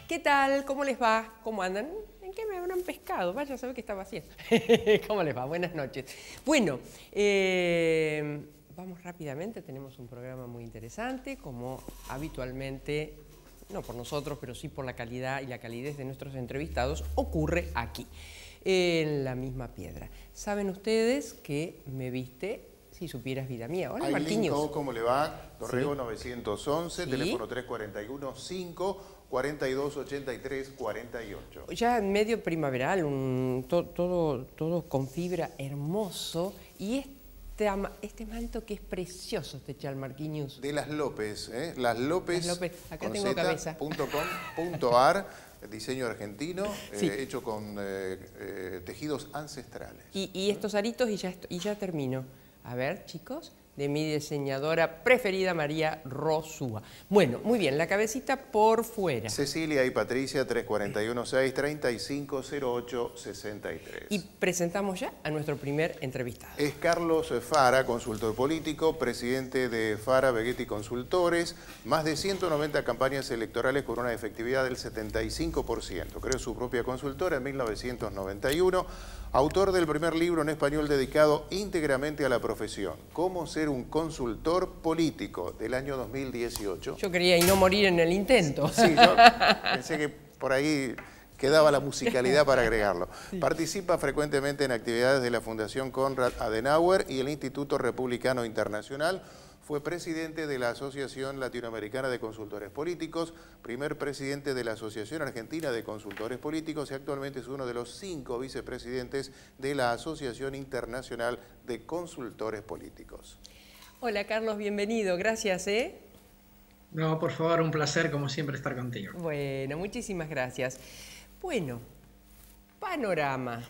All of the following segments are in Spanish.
¿Qué tal? ¿Cómo les va? ¿Cómo andan? ¿En qué me habrán pescado? Vaya a saber qué estaba haciendo. ¿Cómo les va? Buenas noches. Bueno, vamos rápidamente. Tenemos un programa muy interesante, como habitualmente, no por nosotros, pero sí por la calidad y la calidez de nuestros entrevistados, ocurre aquí, en la misma piedra. Saben ustedes que me viste Si supieras vida mía. Hola, Marquinhos. ¿Cómo le va? Dorrego Sí. 911, Sí. teléfono 341-5-4283-48. Ya en medio primaveral, todo con fibra, hermoso. Y este manto que es precioso, este chal, Marquinhos. De Las López, Las López, Las López, acá con tengo cabeza. z.com.ar, diseño argentino, Sí. hecho con tejidos ancestrales. Y estos aritos y ya termino. A ver, chicos, de mi diseñadora preferida, María Rosúa. Bueno, muy bien, la cabecita por fuera. Cecilia y Patricia, 341-635-0863. Y presentamos ya a nuestro primer entrevistado. Es Carlos Fara, consultor político, presidente de Fara Beghetti Consultores, más de 190 campañas electorales con una efectividad del 75%. Creó su propia consultora en 1991, autor del primer libro en español dedicado íntegramente a la profesión, Cómo ser un consultor político, del año 2018. Yo quería y no morir en el intento. Sí, yo pensé que por ahí quedaba la musicalidad para agregarlo. Sí. Participa frecuentemente en actividades de la Fundación Konrad Adenauer y el Instituto Republicano Internacional. Fue presidente de la Asociación Latinoamericana de Consultores Políticos, primer presidente de la Asociación Argentina de Consultores Políticos y actualmente es uno de los 5 vicepresidentes de la Asociación Internacional de Consultores Políticos. Hola Carlos, bienvenido, gracias. No, por favor, un placer como siempre estar contigo. Bueno, muchísimas gracias. Bueno, panorama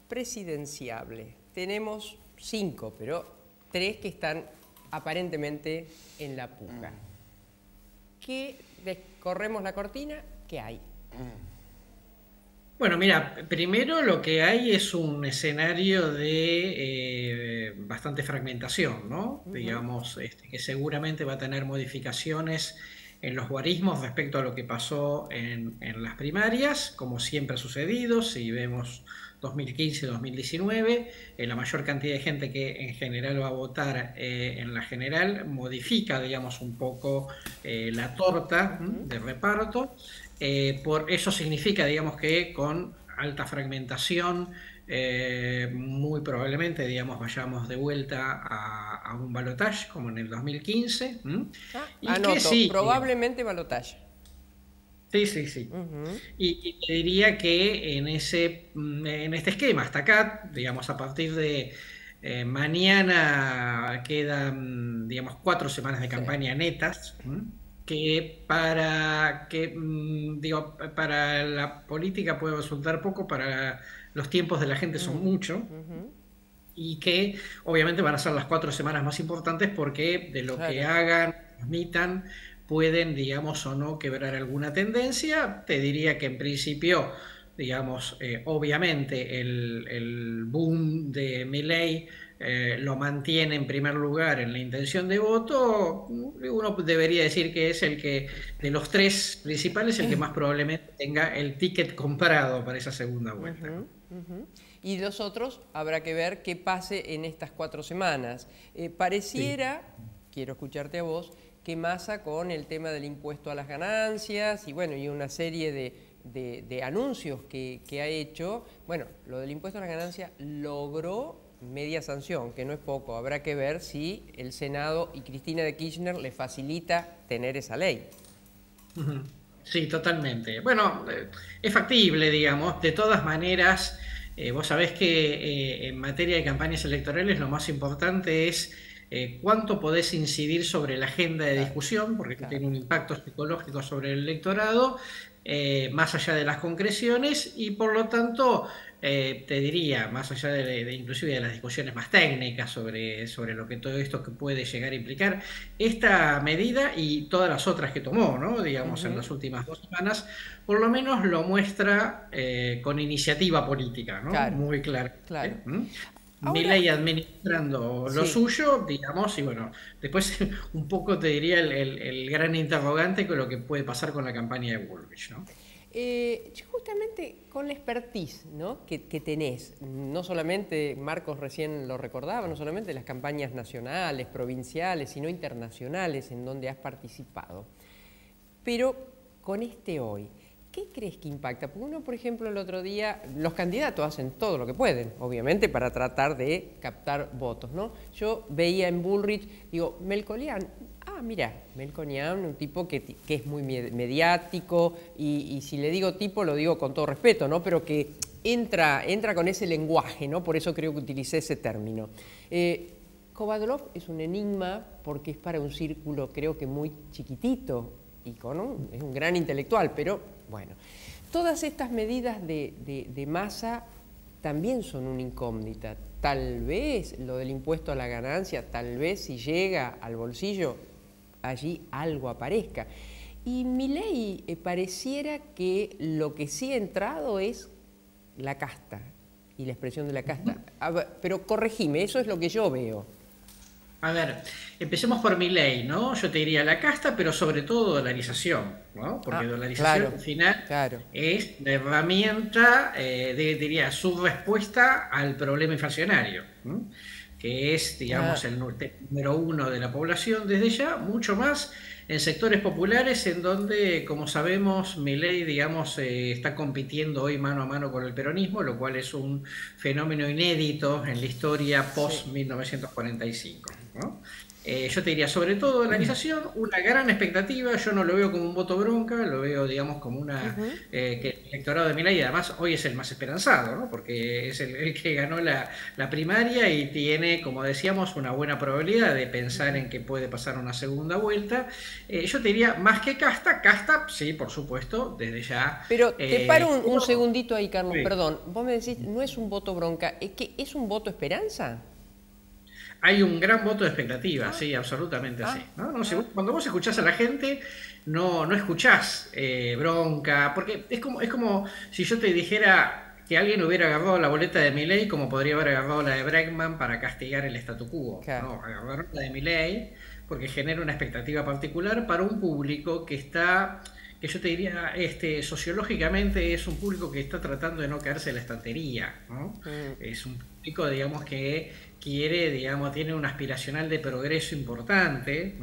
presidenciable. Tenemos 5, pero 3 que están aparentemente en la puja. Corremos la cortina, ¿qué hay? Bueno, mira, primero lo que hay es un escenario de bastante fragmentación, ¿no? Digamos, que seguramente va a tener modificaciones en los guarismos respecto a lo que pasó en las primarias, como siempre ha sucedido. Si vemos 2015-2019, la mayor cantidad de gente que en general va a votar en la general modifica, digamos, un poco la torta de reparto. Por eso significa, digamos, que con alta fragmentación muy probablemente, digamos, vayamos de vuelta a un balotaje como en el 2015. Y anoto, sí, probablemente balotaje. Sí, sí, sí. Y te diría que en este esquema, hasta acá, digamos, a partir de mañana quedan, digamos, 4 semanas de campaña netas, que para la política puede resultar poco, para los tiempos de la gente son mucho. Y que obviamente van a ser las 4 semanas más importantes porque de lo que hagan, transmitan, pueden, digamos, o no quebrar alguna tendencia. Te diría que en principio, digamos, obviamente el boom de Milei lo mantiene en primer lugar en la intención de voto. Uno debería decir que es el que, de los 3 principales, el que más probablemente tenga el ticket comprado para esa segunda vuelta. Y los otros habrá que ver qué pase en estas 4 semanas. Pareciera, quiero escucharte a vos, que Massa con el tema del impuesto a las ganancias y bueno, y una serie de anuncios que ha hecho, bueno, lo del impuesto a las ganancias logró media sanción, que no es poco. Habrá que ver si el Senado y Cristina de Kirchner le facilita tener esa ley. Sí, totalmente. Bueno, es factible, digamos. De todas maneras, vos sabés que en materia de campañas electorales lo más importante es cuánto podés incidir sobre la agenda de discusión, porque tiene un impacto psicológico sobre el electorado, más allá de las concreciones, y por lo tanto, te diría, más allá inclusive de las discusiones más técnicas sobre lo que todo esto que puede llegar a implicar, esta medida y todas las otras que tomó, ¿no? Digamos, en las últimas 2 semanas, por lo menos lo muestra con iniciativa política, ¿no? Muy clara. Milei administrando lo suyo, digamos, y bueno, después un poco te diría el gran interrogante con lo que puede pasar con la campaña de Bullrich, ¿no? Yo justamente con la expertise, ¿no?, que tenés, no solamente, Marcos recién lo recordaba, no solamente las campañas nacionales, provinciales, sino internacionales en donde has participado. Pero con este hoy, ¿qué crees que impacta? Porque uno, por ejemplo, el otro día, los candidatos hacen todo lo que pueden, obviamente, para tratar de captar votos, ¿no? Yo veía en Bullrich, digo, Melconian, mira, Melconian, un tipo que es muy mediático, y si le digo tipo, lo digo con todo respeto, ¿no? Pero que entra con ese lenguaje, ¿no? Por eso creo que utilicé ese término. Kovadlov es un enigma porque es para un círculo, creo que muy chiquitito, y es un gran intelectual, pero bueno, todas estas medidas de Massa también son una incógnita. Tal vez lo del impuesto a la ganancia, tal vez si llega al bolsillo, allí algo aparezca. Y Milei pareciera que lo que sí ha entrado es la casta y la expresión de la casta. Pero corregime, eso es lo que yo veo. A ver, empecemos por Milei, ¿no? Yo te diría la casta, pero sobre todo dolarización, ¿no? Porque dolarización al final es la herramienta, diría, su respuesta al problema inflacionario, ¿no?, que es, digamos, el número uno de la población desde ya, mucho más en sectores populares en donde, como sabemos, Milei, digamos, está compitiendo hoy mano a mano con el peronismo, lo cual es un fenómeno inédito en la historia post-1945, ¿no? Yo te diría, sobre todo, dolarización, una gran expectativa. Yo no lo veo como un voto bronca, lo veo, digamos, como una que el electorado de Milei, además, hoy es el más esperanzado, ¿no?, porque es el que ganó la primaria y tiene, como decíamos, una buena probabilidad de pensar en que puede pasar una segunda vuelta. Yo te diría, más que casta, sí, por supuesto, desde ya. Pero te paro un segundito ahí, Carlos, perdón. Vos me decís, no es un voto bronca, ¿es que es un voto esperanza? Hay un gran voto de expectativa, sí, absolutamente así, ¿no? Cuando vos escuchás a la gente, no escuchás bronca, porque es como si yo te dijera que alguien hubiera agarrado la boleta de Milei como podría haber agarrado la de Bregman para castigar el statu quo. No, agarraron la de Milei porque genera una expectativa particular para un público que está, que yo te diría, sociológicamente es un público que está tratando de no caerse en la estantería, ¿no? Es un público, digamos, que quiere, digamos, tiene un aspiracional de progreso importante,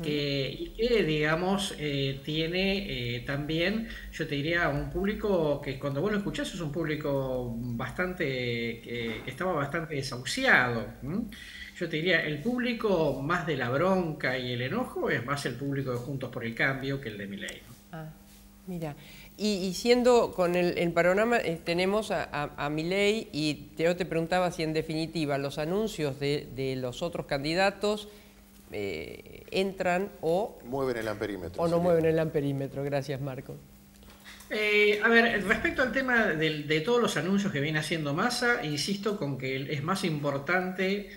y que, digamos, tiene también, yo te diría, un público que cuando vos lo escuchás es un público bastante, que estaba bastante desahuciado. Yo te diría, el público más de la bronca y el enojo es más el público de Juntos por el Cambio que el de Milei, ¿no? Mira, y siendo con el panorama, tenemos a Milei, y yo te preguntaba si en definitiva los anuncios de los otros candidatos entran o mueven el amperímetro. O no mueven el amperímetro. Gracias, Marco. A ver, respecto al tema de todos los anuncios que viene haciendo Massa, insisto con que es más importante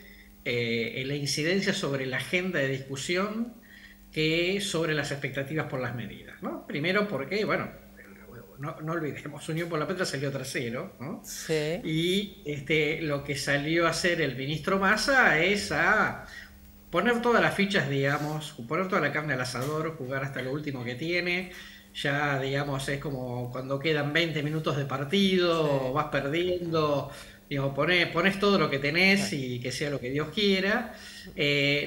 la incidencia sobre la agenda de discusión que sobre las expectativas por las medidas, ¿no? Primero porque, bueno, no olvidemos, Unión por la Patria salió tercero, ¿no? Sí. Y lo que salió a hacer el ministro Massa es a poner todas las fichas, digamos, poner toda la carne al asador, jugar hasta lo último que tiene. Ya, digamos, es como cuando quedan 20 minutos de partido, vas perdiendo, digo, pones todo lo que tenés y que sea lo que Dios quiera.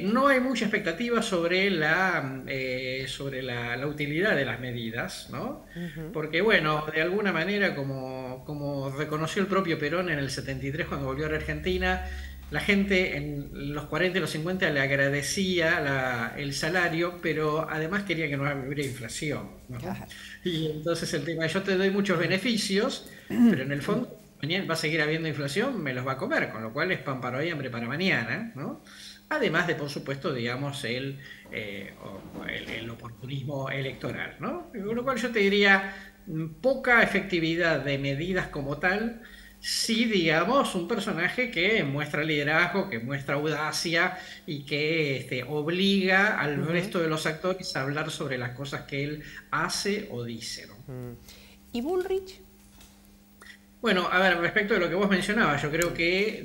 No hay mucha expectativa sobre la utilidad de las medidas, ¿no? Porque, bueno, de alguna manera, como reconoció el propio Perón en el 73 cuando volvió a la Argentina, la gente en los 40 y los 50 le agradecía el salario, pero además quería que no hubiera inflación, ¿no? Y entonces el tema, yo te doy muchos beneficios, pero en el fondo mañana va a seguir habiendo inflación, me los va a comer, con lo cual es pan para hoy, hambre para mañana, ¿no? Además de, por supuesto, digamos, el oportunismo electoral, ¿no? Con lo cual yo te diría, poca efectividad de medidas como tal. Sí, digamos, un personaje que muestra liderazgo, que muestra audacia y que obliga al resto de los actores a hablar sobre las cosas que él hace o dice, ¿no? ¿Y Bullrich? Bueno, a ver, respecto de lo que vos mencionabas, yo creo que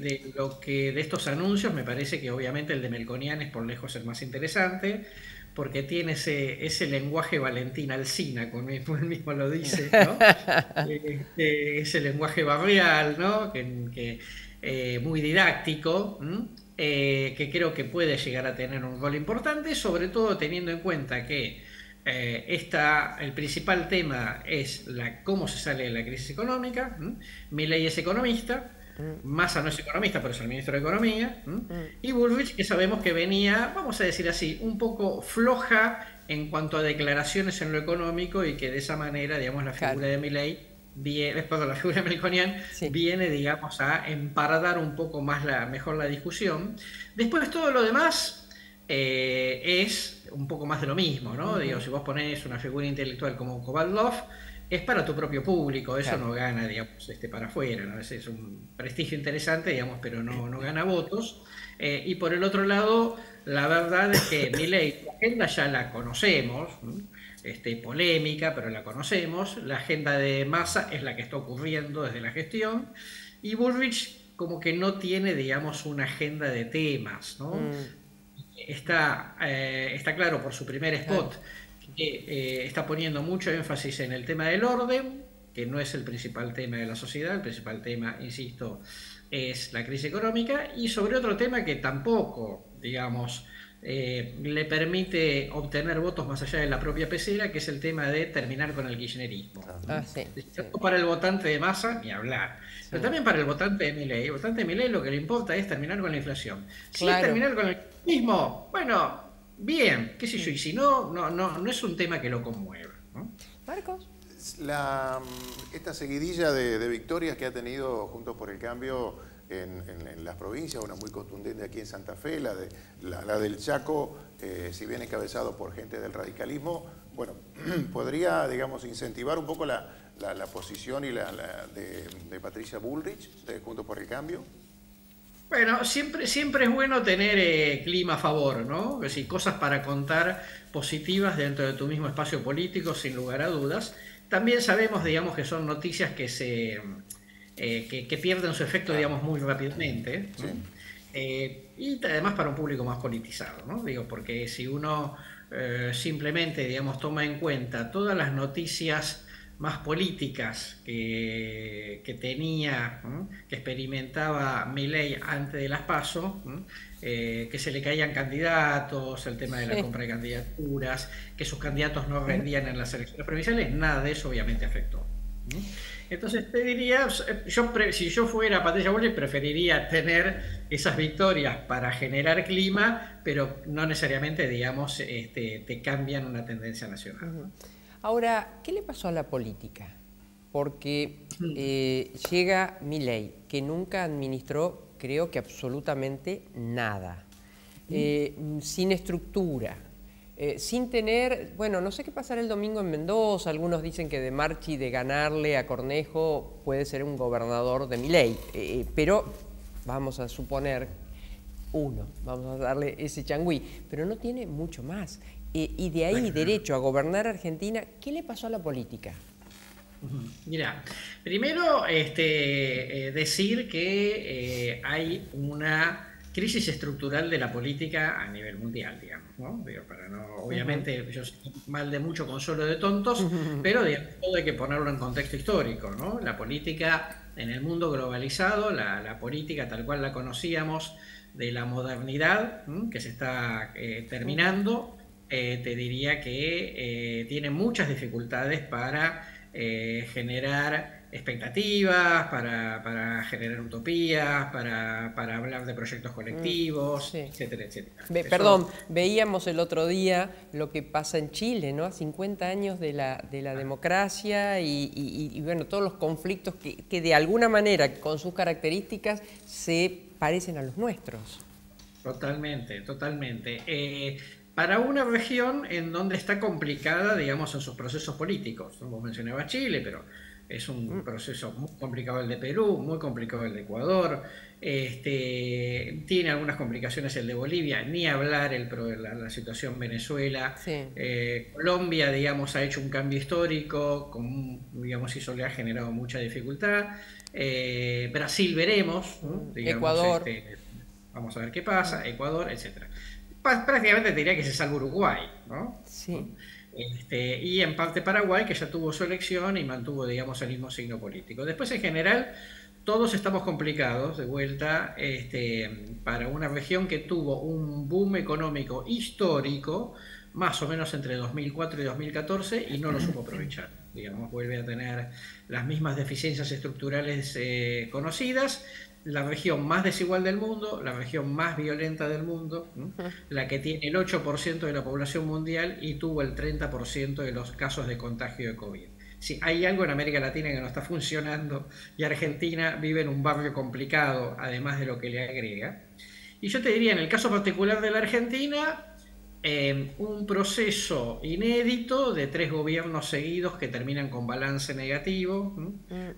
de estos anuncios me parece que obviamente el de Melconian es por lejos el más interesante, porque tiene ese lenguaje Valentín Alsina, como él mismo lo dice, ¿no? Ese lenguaje barrial, ¿no? Muy didáctico, que creo que puede llegar a tener un rol importante, sobre todo teniendo en cuenta que el principal tema es cómo se sale de la crisis económica. Milei es economista, Massa no es economista, pero es el ministro de Economía, y Bullrich, que sabemos que venía, vamos a decir así, un poco floja en cuanto a declaraciones en lo económico, y que de esa manera, digamos, la figura de Milei la figura de Melconian viene, digamos, a empardar un poco más mejor la discusión. Después todo lo demás es un poco más de lo mismo, ¿no? Digo, si vos ponés una figura intelectual como Kovaldov, es para tu propio público, eso no gana, digamos, para afuera, ¿no? Es un prestigio interesante, digamos, pero no gana votos. Y por el otro lado, la verdad es que Milei, la agenda ya la conocemos, polémica, pero la conocemos. La agenda de Massa es la que está ocurriendo desde la gestión, y Bullrich como que no tiene, digamos, una agenda de temas, ¿no? Está claro por su primer spot que está poniendo mucho énfasis en el tema del orden, que no es el principal tema de la sociedad. El principal tema, insisto, es la crisis económica, y sobre otro tema que tampoco, digamos, le permite obtener votos más allá de la propia pecera, que es el tema de terminar con el kirchnerismo. Para el votante de Massa, ni hablar. Pero también para el votante de Milei. El votante de Milei lo que le importa es terminar con la inflación. Si es terminar con el kirchnerismo, bueno, bien, qué sé yo, y si no es un tema que lo conmueva, ¿no? Marcos. Esta seguidilla de victorias que ha tenido Juntos por el Cambio en las provincias, una muy contundente aquí en Santa Fe, la del Chaco, si bien encabezado por gente del radicalismo, bueno, podría, digamos, incentivar un poco la posición de Patricia Bullrich, de Juntos por el Cambio. Bueno, siempre es bueno tener clima a favor, ¿no? Es decir, cosas para contar positivas dentro de tu mismo espacio político, sin lugar a dudas. También sabemos, digamos, que son noticias que pierden su efecto, digamos, muy rápidamente. Y además para un público más politizado, ¿no? Digo, porque si uno simplemente, digamos, toma en cuenta todas las noticias más políticas que tenía, que experimentaba Milei antes de las PASO, que se le caían candidatos, el tema de la compra de candidaturas, que sus candidatos no rendían en las elecciones provinciales, nada de eso obviamente afectó. Entonces te diría, si yo fuera Patricia Bullrich, preferiría tener esas victorias para generar clima, pero no necesariamente, digamos, te cambian una tendencia nacional. Ahora, ¿qué le pasó a la política? Porque llega Milei, que nunca administró, creo que absolutamente nada, sin estructura, sin tener, bueno, no sé qué pasará el domingo en Mendoza. Algunos dicen que de Marchi, de ganarle a Cornejo, puede ser un gobernador de Milei, pero vamos a suponer vamos a darle ese changüí, pero no tiene mucho más. Y de ahí derecho a gobernar Argentina, ¿qué le pasó a la política? Mira, primero decir que hay una crisis estructural de la política a nivel mundial, digamos, ¿no? Digo, obviamente yo soy mal de mucho consuelo de tontos, pero digamos, todo hay que ponerlo en contexto histórico, ¿no? La política en el mundo globalizado, la política tal cual la conocíamos de la modernidad, que se está terminando, te diría que tiene muchas dificultades para generar expectativas, para generar utopías, para hablar de proyectos colectivos, etcétera, etcétera. Perdón, veíamos el otro día lo que pasa en Chile, ¿no? A 50 años de la democracia y bueno, todos los conflictos que de alguna manera, con sus características, se parecen a los nuestros. Totalmente, totalmente. Para una región en donde está complicada, digamos, en sus procesos políticos. Vos mencionabas Chile, pero es un proceso muy complicado el de Perú, muy complicado el de Ecuador. Tiene algunas complicaciones el de Bolivia, ni hablar la situación Venezuela. Colombia, digamos, ha hecho un cambio histórico, digamos, eso le ha generado mucha dificultad. Brasil veremos, digamos, Ecuador. Vamos a ver qué pasa, Ecuador, etcétera. prácticamente te diría que se salva Uruguay, ¿no? Sí. Y en parte Paraguay, que ya tuvo su elección y mantuvo, digamos, el mismo signo político. Después, en general, todos estamos complicados, de vuelta, para una región que tuvo un boom económico histórico, más o menos entre 2004 y 2014, y no lo supo aprovechar. Digamos, vuelve a tener las mismas deficiencias estructurales conocidas, la región más desigual del mundo, la región más violenta del mundo, ¿no? La que tiene el 8% de la población mundial y tuvo el 30% de los casos de contagio de COVID. Si hay algo en América Latina que no está funcionando, y Argentina vive en un barrio complicado, además de lo que le agrega. Y yo te diría, en el caso particular de la Argentina, un proceso inédito de 3 gobiernos seguidos que terminan con balance negativo,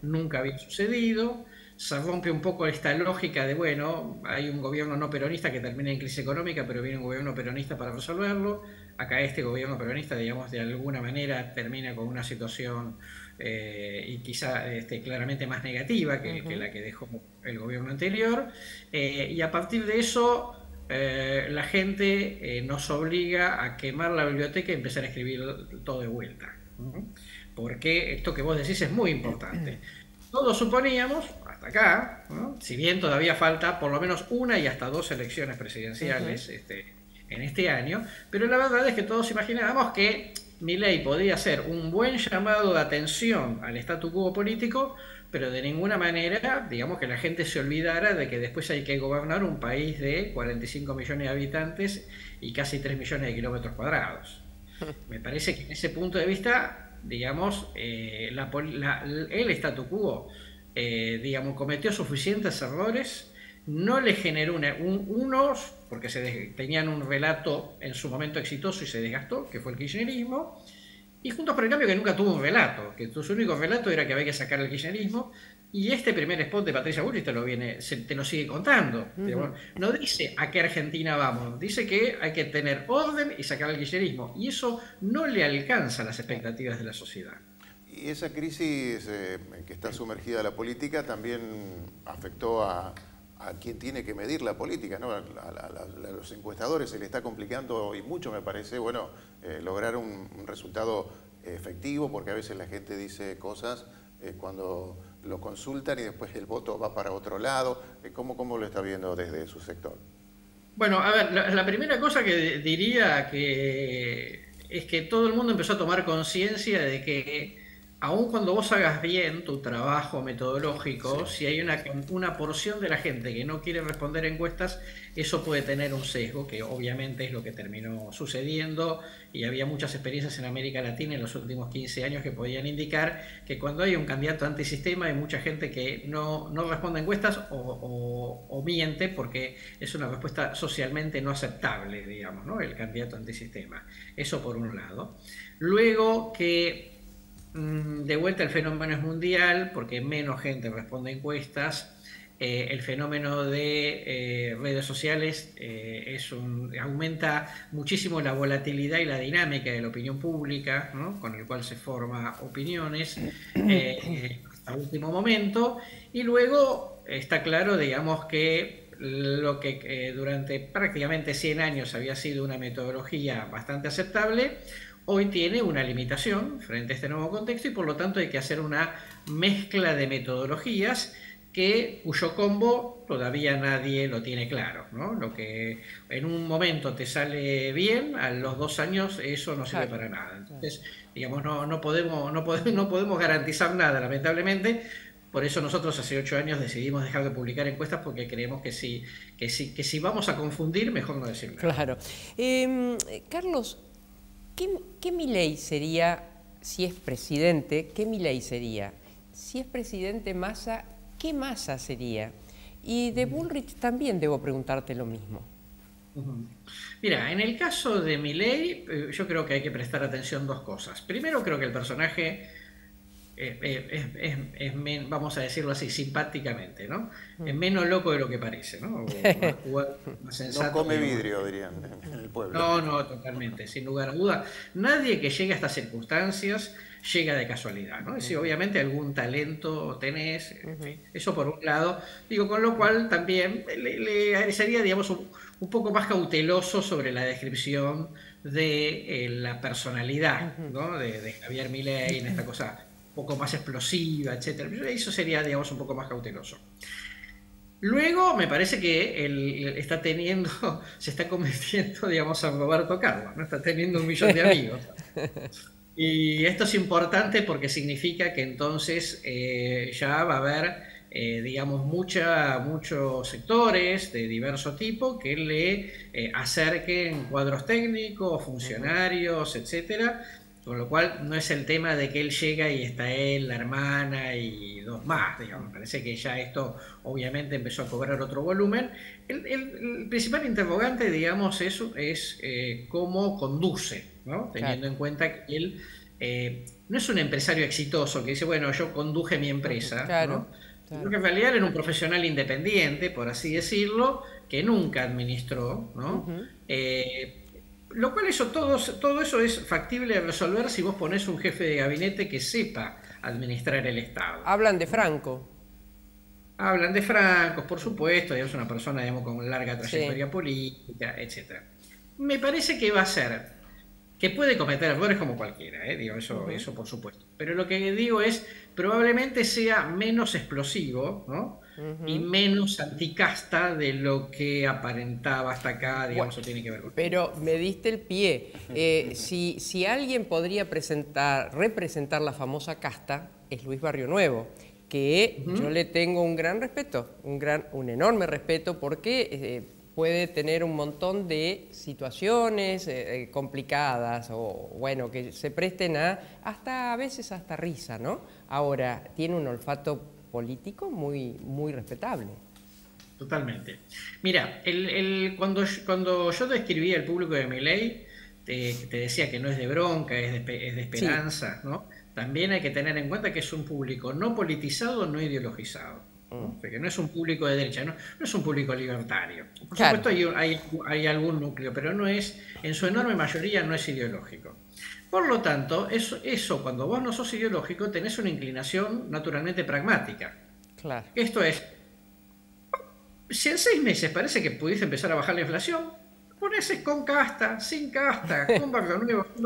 nunca había sucedido. Se rompe un poco esta lógica de, bueno, hay un gobierno no peronista que termina en crisis económica, pero viene un gobierno peronista para resolverlo. Acá este gobierno peronista, digamos, de alguna manera termina con una situación y quizá claramente más negativa que la que dejó el gobierno anterior. Y a partir de eso, la gente nos obliga a quemar la biblioteca y empezar a escribir todo de vuelta. Porque esto que vos decís es muy importante. Todos suponíamos, hasta acá, ¿no?, si bien todavía falta por lo menos una y hasta 2 elecciones presidenciales en este año, pero la verdad es que todos imaginábamos que Milei podía ser un buen llamado de atención al statu quo político, pero de ninguna manera, digamos, que la gente se olvidara de que después hay que gobernar un país de 45 millones de habitantes y casi 3 millones de kilómetros cuadrados. Me parece que en ese punto de vista, digamos, el statu quo, digamos, cometió suficientes errores, no le generó unos, porque tenían un relato en su momento exitoso y se desgastó, que fue el kirchnerismo, y Juntos por el Cambio, que nunca tuvo un relato, que su único relato era que había que sacar el kirchnerismo, y este primer spot de Patricia Bullrich te lo sigue contando. No dice a qué Argentina vamos, dice que hay que tener orden y sacar el kirchnerismo, y eso no le alcanza a las expectativas de la sociedad. Y esa crisis en que está sumergida la política también afectó a quien tiene que medir la política, ¿no? A los encuestadores se le está complicando y mucho, me parece, bueno, lograr un resultado efectivo, porque a veces la gente dice cosas cuando lo consultan y después el voto va para otro lado. ¿Cómo lo está viendo desde su sector? Bueno, a ver, la primera cosa que diría es que todo el mundo empezó a tomar conciencia de que aun cuando vos hagas bien tu trabajo metodológico, si hay una porción de la gente que no quiere responder encuestas, eso puede tener un sesgo, que obviamente es lo que terminó sucediendo, y había muchas experiencias en América Latina en los últimos 15 años que podían indicar que cuando hay un candidato antisistema hay mucha gente que no responde encuestas o miente porque es una respuesta socialmente no aceptable, digamos, ¿no?, el candidato antisistema. Eso por un lado. Luego que de vuelta el fenómeno es mundial porque menos gente responde encuestas, el fenómeno de redes sociales aumenta muchísimo la volatilidad y la dinámica de la opinión pública, ¿no?, con el cual se forman opiniones hasta último momento, y luego está claro, digamos, que lo que durante prácticamente 100 años había sido una metodología bastante aceptable, hoy tiene una limitación frente a este nuevo contexto, y por lo tanto hay que hacer una mezcla de metodologías cuyo combo todavía nadie lo tiene claro, ¿no? Lo que en un momento te sale bien, a los 2 años eso no sirve para nada. Entonces, digamos, no podemos garantizar nada, lamentablemente. Por eso nosotros hace 8 años decidimos dejar de publicar encuestas, porque creemos que si vamos a confundir, mejor no decir nada. Claro. Carlos, ¿qué Milei sería si es presidente? ¿Qué Milei sería? Si es presidente Massa, ¿qué Massa sería? Y de Bullrich también debo preguntarte lo mismo. Mira, en el caso de Milei, yo creo que hay que prestar atención a 2 cosas. Primero, creo que el personaje vamos a decirlo así, simpáticamente, ¿no? Es menos loco de lo que parece, ¿no? Más sensato, no come vidrio, dirían en el pueblo. No, totalmente, sin lugar a duda. Nadie que llegue a estas circunstancias llega de casualidad, ¿no? Es decir, obviamente algún talento tenés, en fin, eso por un lado. Digo, con lo cual también le sería, digamos, un poco más cauteloso sobre la descripción de la personalidad, ¿no? de Javier Milei, en esta cosa un poco más explosiva, etc. Eso sería, digamos, un poco más cauteloso. Luego me parece que él está teniendo, se está convirtiendo, digamos, en Roberto Carlos, ¿no? Está teniendo 1 millón de amigos. Y esto es importante porque significa que entonces ya va a haber, digamos, muchos sectores de diverso tipo que le acerquen cuadros técnicos, funcionarios, etcétera. Con lo cual no es el tema de que él llega y está él, la hermana y 2 más, digamos. Me parece que ya esto obviamente empezó a cobrar otro volumen. El principal interrogante, digamos, es cómo conduce, ¿no? Teniendo en cuenta que él no es un empresario exitoso que dice, bueno, yo conduje mi empresa, ¿no? Sino que en realidad era un profesional independiente, por así decirlo, que nunca administró, ¿no? Lo cual todo eso es factible de resolver si vos ponés un jefe de gabinete que sepa administrar el Estado. Hablan de Franco. Hablan de Franco, por supuesto, es una persona, digamos, con larga trayectoria política, etc. Me parece que va a ser, que puede cometer errores como cualquiera, digo, eso por supuesto. Pero lo que digo es, probablemente sea menos explosivo, ¿no? Y menos anticasta de lo que aparentaba hasta acá, digamos, bueno, tiene que ver con... Pero me diste el pie. Si alguien podría representar la famosa casta, es Luis Barrio Nuevo, que yo le tengo un gran respeto, un enorme respeto, porque puede tener un montón de situaciones complicadas o, bueno, que se presten a veces hasta risa, ¿no? Ahora, tiene un olfato político muy respetable. Totalmente. Mira, cuando yo describía el público de Milei, te decía que no es de bronca, es de esperanza, sí, ¿no? También hay que tener en cuenta que es un público no politizado, no ideologizado, ¿no? Porque no es un público de derecha, no es un público libertario. Por supuesto hay algún núcleo, pero no es, en su enorme mayoría no es ideológico. Por lo tanto, eso cuando vos no sos ideológico, tenés una inclinación naturalmente pragmática. Claro. Esto es, si en 6 meses parece que pudiese empezar a bajar la inflación, ponerse con casta, sin casta, con barrio nuevo, sí,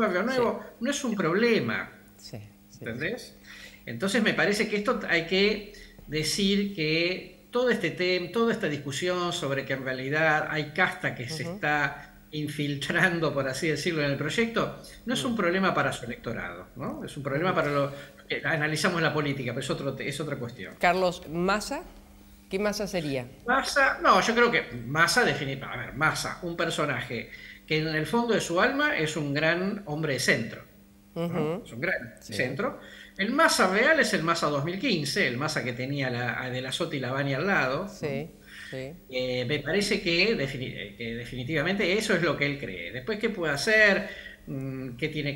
no es un problema. Sí, ¿entendés? Entonces me parece que esto hay que decir que todo este tema, toda esta discusión sobre que en realidad hay casta que se está infiltrando, por así decirlo, en el proyecto, no es un problema para su electorado, ¿no? Es un problema para lo que analizamos la política, pero es otra cuestión. Carlos, ¿Massa? ¿Qué Massa sería? Massa, no, yo creo que Massa definitiva. A ver, Massa, un personaje que en el fondo de su alma es un gran hombre de centro, ¿no? Es un gran centro. El Massa real es el Massa 2015, el Massa que tenía a De la Sota y Lavagna al lado. Sí. Sí. Me parece que definitivamente eso es lo que él cree. Después, ¿qué puede hacer?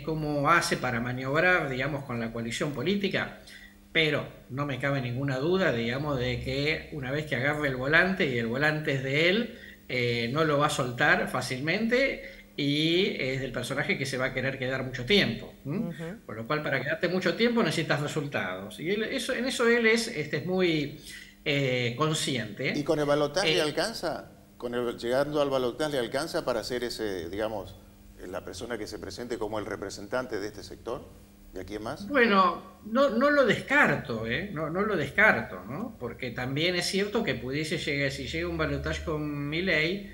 ¿Cómo hace para maniobrar, digamos, con la coalición política? Pero no me cabe ninguna duda, digamos, de que una vez que agarre el volante y el volante es de él, no lo va a soltar fácilmente y es del personaje que se va a querer quedar mucho tiempo. Por lo cual, para quedarte mucho tiempo necesitas resultados. Y en eso él es muy... consciente. ¿Y con el balotaje le alcanza? Llegando al balotaje le alcanza para ser ese, digamos, la persona que se presente como el representante de este sector? ¿De aquí en más? Bueno, no lo descarto, no lo descarto, ¿no? Porque también es cierto que pudiese llegar, si llega un balotaje con Milei,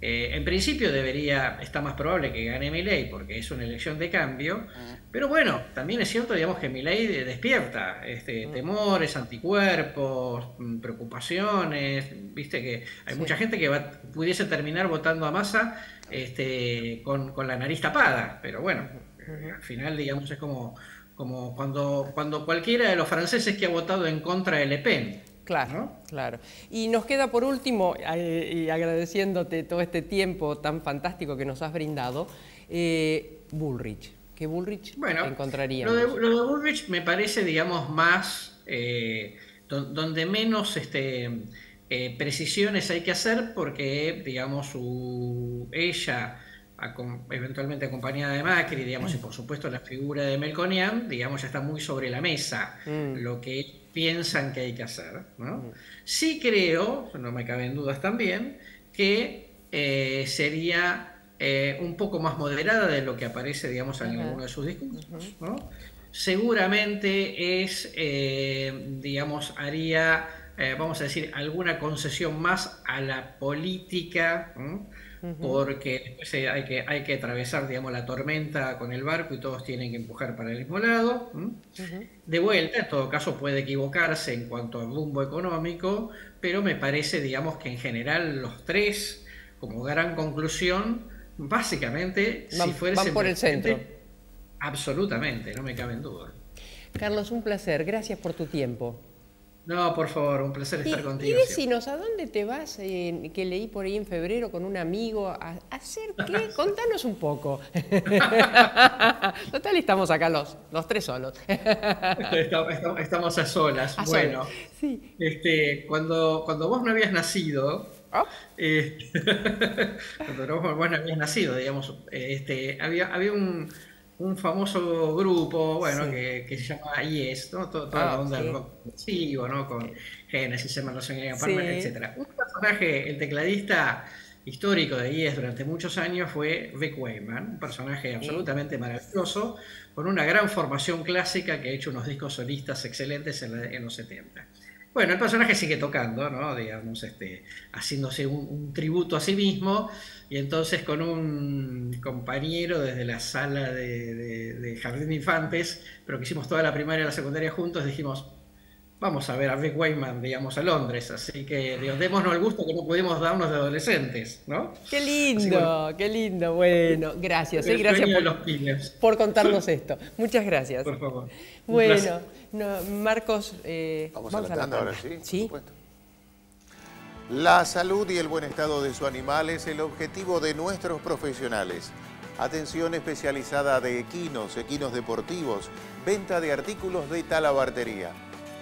en principio está más probable que gane Milei porque es una elección de cambio, pero bueno, también es cierto, digamos, que Milei despierta temores, anticuerpos, preocupaciones, viste que hay mucha gente que pudiese terminar votando a Massa con la nariz tapada, pero bueno, al final, digamos, es como cuando cualquiera de los franceses que ha votado en contra de Le Pen. Claro, ¿no? Claro. Y nos queda por último, y agradeciéndote todo este tiempo tan fantástico que nos has brindado, Bullrich. ¿Qué Bullrich encontraríamos? Lo de Bullrich me parece, digamos, más donde menos precisiones hay que hacer, porque, digamos, ella, eventualmente acompañada de Macri, digamos, y por supuesto la figura de Melconian, digamos, ya está muy sobre la mesa lo que piensan que hay que hacer, ¿no? Sí creo, no me caben dudas también, que sería un poco más moderada de lo que aparece, digamos, en alguno de sus discursos, ¿no? Seguramente es, digamos, haría, vamos a decir, alguna concesión más a la política, ¿no? Porque después hay que atravesar, digamos, la tormenta con el barco y todos tienen que empujar para el mismo lado. De vuelta, en todo caso puede equivocarse en cuanto al rumbo económico, pero me parece, digamos, que en general los tres, como gran conclusión, básicamente, si fuese van por el centro. Absolutamente, no me cabe en duda. Carlos, un placer. Gracias por tu tiempo. No, por favor, un placer estar contigo. Y decinos, ¿a dónde te vas? Que leí por ahí en febrero con un amigo. ¿A hacer qué? Contanos un poco. Total, estamos acá los tres solos. Estamos a solas. Bueno, sí. Cuando vos no habías nacido, cuando vos no habías nacido, digamos, había un famoso grupo, bueno, sí, que se llama Yes, ¿no? Toda la onda del rock progresivo, ¿no? Con Genesis, Emerson, Palmer, etc. Un personaje, el tecladista histórico de Yes durante muchos años fue Rick Wakeman, un personaje absolutamente maravilloso, con una gran formación clásica que ha hecho unos discos solistas excelentes en los 70. Bueno, el personaje sigue tocando, ¿no? Digamos, haciéndose un tributo a sí mismo, y entonces con un compañero desde la sala de Jardín de Infantes, pero que hicimos toda la primaria y la secundaria juntos, dijimos, vamos a ver a Rick Wakeman, digamos, a Londres, así que démonos el gusto que no pudimos darnos de adolescentes, ¿no? ¡Qué lindo! Así, qué lindo. Bueno, gracias. Gracias por contarnos esto. Muchas gracias. Por favor. Bueno, Marcos... vamos a la tanda ahora, ¿sí? Sí. Por supuesto. La salud y el buen estado de su animal es el objetivo de nuestros profesionales. Atención especializada de equinos deportivos, venta de artículos de talabartería.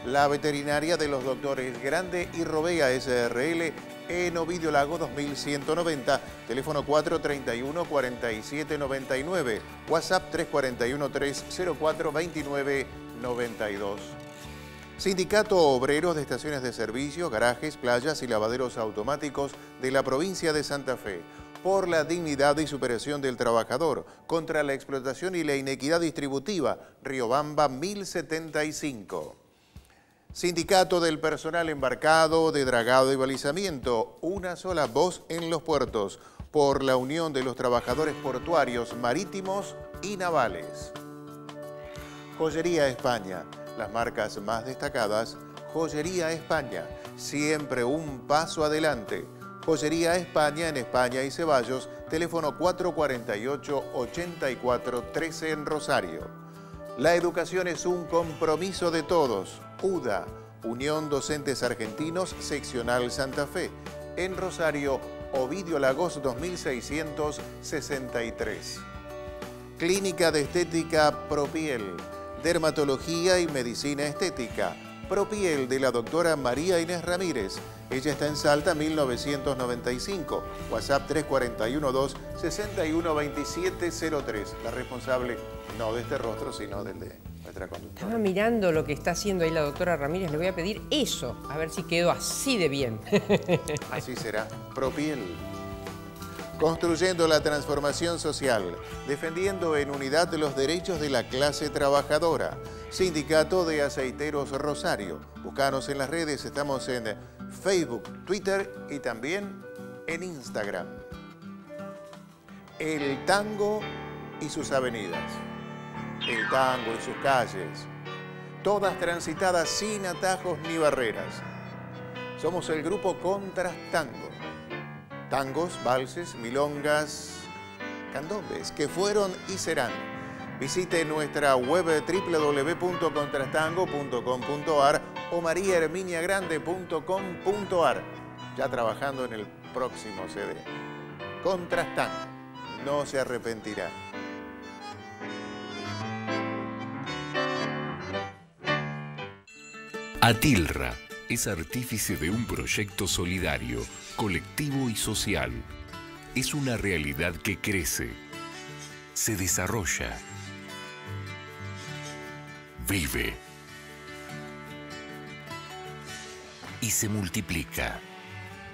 La veterinaria de los doctores Grande y Robea S.R.L. en Ovidio Lago 2190, teléfono 431-4799, WhatsApp 341-304-2992. Sindicato Obrero de Estaciones de Servicio, Garajes, Playas y Lavaderos Automáticos de la provincia de Santa Fe. Por la dignidad y superación del trabajador, contra la explotación y la inequidad distributiva, Riobamba 1075. Sindicato del Personal Embarcado, de Dragado y Balizamiento, una sola voz en los puertos, por la unión de los trabajadores portuarios, marítimos y navales. Joyería España, las marcas más destacadas, Joyería España, siempre un paso adelante. Joyería España en España y Ceballos, teléfono 448-8413 en Rosario. La educación es un compromiso de todos. UDA, Unión Docentes Argentinos, Seccional Santa Fe. En Rosario, Ovidio Lagos 2663. Clínica de Estética Propiel. Dermatología y Medicina Estética. Propiel de la doctora María Inés Ramírez. Ella está en Salta 1995. WhatsApp 341-261-2703. La responsable no de este rostro, sino del de nuestra conductora. Estaba mirando lo que está haciendo ahí la doctora Ramírez. Le voy a pedir eso, a ver si quedó así de bien. Así será. Propiel. Construyendo la transformación social, defendiendo en unidad los derechos de la clase trabajadora. Sindicato de Aceiteros Rosario. Búscanos en las redes, estamos en Facebook, Twitter y también en Instagram. El tango y sus avenidas. El tango y sus calles. Todas transitadas sin atajos ni barreras. Somos el grupo Contrastango. Tangos, valses, milongas, candombes, que fueron y serán. Visite nuestra web www.contrastango.com.ar o mariaherminiagrande.com.ar. Ya trabajando en el próximo CD. Contrastango, no se arrepentirá. Atilra es artífice de un proyecto solidario, colectivo y social. Es una realidad que crece, se desarrolla, vive y se multiplica,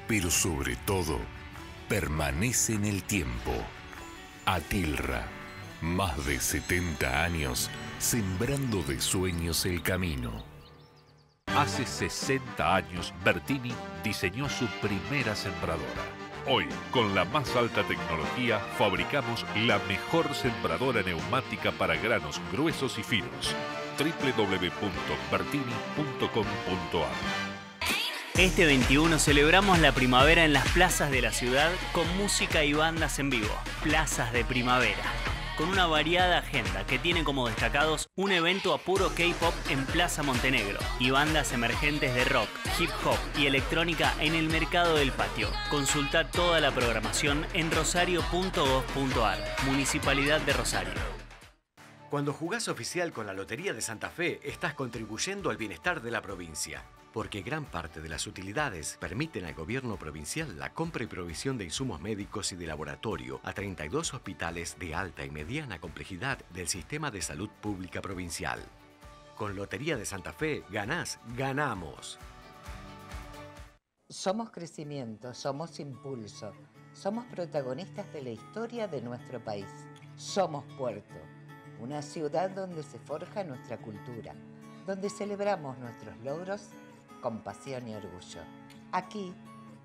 pero sobre todo permanece en el tiempo. Atilra, más de 70 años sembrando de sueños el camino. Hace 60 años, Bertini diseñó su primera sembradora. Hoy, con la más alta tecnología, fabricamos la mejor sembradora neumática para granos gruesos y finos. www.bertini.com.ar. Este 21 celebramos la primavera en las plazas de la ciudad con música y bandas en vivo. Plazas de Primavera, con una variada agenda que tiene como destacados un evento a puro K-pop en Plaza Montenegro y bandas emergentes de rock, hip hop y electrónica en el Mercado del Patio. Consulta toda la programación en rosario.gov.ar, Municipalidad de Rosario. Cuando jugás oficial con la Lotería de Santa Fe, estás contribuyendo al bienestar de la provincia. Porque gran parte de las utilidades permiten al gobierno provincial la compra y provisión de insumos médicos y de laboratorio a 32 hospitales de alta y mediana complejidad del sistema de salud pública provincial. Con Lotería de Santa Fe, ganás, ganamos. Somos crecimiento, somos impulso, somos protagonistas de la historia de nuestro país. Somos Puerto, una ciudad donde se forja nuestra cultura, donde celebramos nuestros logros con pasión y orgullo. Aquí,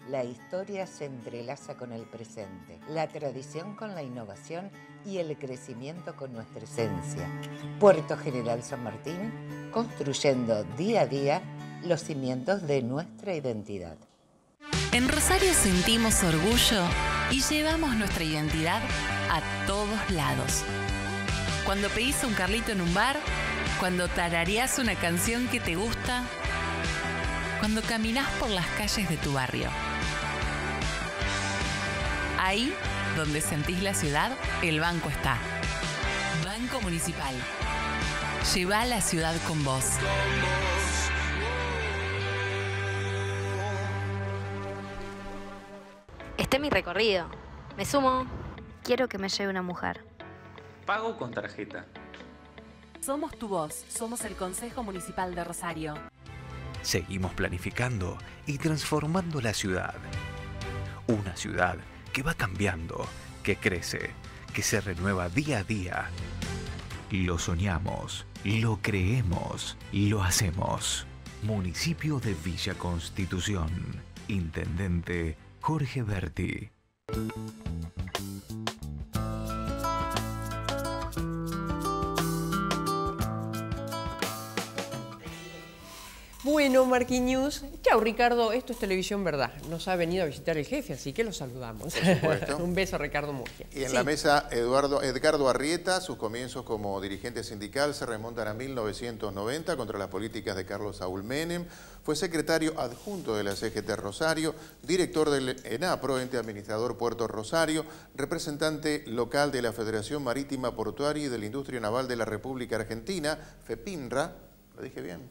la historia se entrelaza con el presente, la tradición con la innovación y el crecimiento con nuestra esencia. Puerto General San Martín, construyendo día a día los cimientos de nuestra identidad. En Rosario sentimos orgullo y llevamos nuestra identidad a todos lados. Cuando pedís un Carlito en un bar, cuando tarareás una canción que te gusta, cuando caminás por las calles de tu barrio. Ahí, donde sentís la ciudad, el banco está. Banco Municipal. Lleva la ciudad con vos. Este es mi recorrido. Me sumo. Quiero que me lleve una mujer. Pago con tarjeta. Somos tu voz. Somos el Consejo Municipal de Rosario. Seguimos planificando y transformando la ciudad. Una ciudad que va cambiando, que crece, que se renueva día a día. Lo soñamos, lo creemos, lo hacemos. Municipio de Villa Constitución. Intendente Jorge Berti. Bueno, Marquinews. Chau, Ricardo. Esto es Televisión Verdad. Nos ha venido a visitar el jefe, así que lo saludamos. Por supuesto. Un beso, Ricardo Murgia. Y en la mesa, Edgardo Arrieta. Sus comienzos como dirigente sindical se remontan a 1990 contra las políticas de Carlos Saúl Menem. Fue secretario adjunto de la CGT Rosario, director del ENAPRO, ente administrador Puerto Rosario, representante local de la Federación Marítima Portuaria y de la Industria Naval de la República Argentina, FEPINRA. Lo dije bien,